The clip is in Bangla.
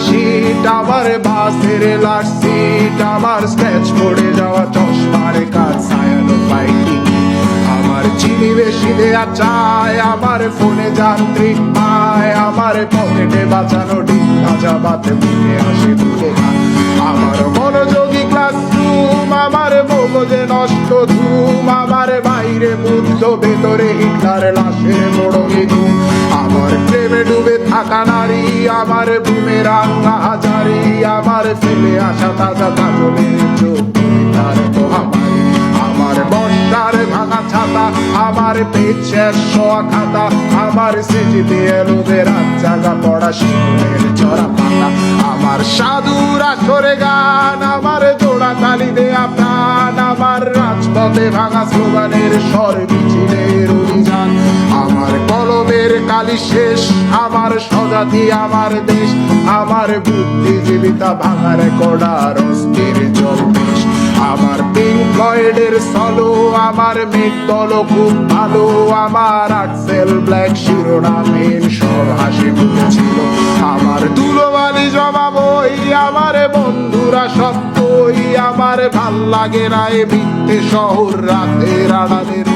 শীত, আমার বাসের লাস্ট সিট, আমার স্ক্র্যাচ পড়ে যাওয়া চশমার কাজ, ছায়ানো পাইনি আমার চিনি বেশি দেয়া চায়, আমার ফোনে যান্ত্রিক পায়, আমার পকেটে বাঁচানো ডিম ভাজা বাতে মুখে হাসি তুলে খায়, আমার মনোযোগী ক্লাসরুম, আমার মগজে নষ্ট ধুম, আমার বাইরে বুদ্ধ ভেতরে হিটলার লাশের মোড়কে ধুম, আমার প্রেমে ডুবে থাকা নারী, আমার বুমেরাং হাজারি, আমার ফেলে আসা তাজা কাজলের চোখ তার মহামারী, আমার বর্ষার ভাঙা ছাতা, আমার পেট শেষ শোয়া খাতা, আমার সেজিতে এলোদের জাগা পড়া শিশুদের চড়া পাতা, আমার সাধুর আসরে গান, আমার জোড়া তালি দেয়া প্রাণ, আমার রাজপথে ভাঙা স্লোগানের স্বর মিছিলের অভিযান, আমার কলমের কালি শেষ, আমার স্বজাতি আমার দেশ, আমার বুদ্ধিজীবিতা ভাঙার কড়ার অস্থির জলবেশ, আমার পিঙ্ক ফ্লয়েডের সলো, আমার মেঘ দল খুব ভালো, আমার আক্সেল ব্ল্যাক শিরোনামহীন সব হাসি মুখেছিল, আমার ধুলোবালি জমা বই, আমার বন্ধুরা সত্যই, আমার ভাল লাগে না এ মিথ্যে শহর রাতের আড়ালের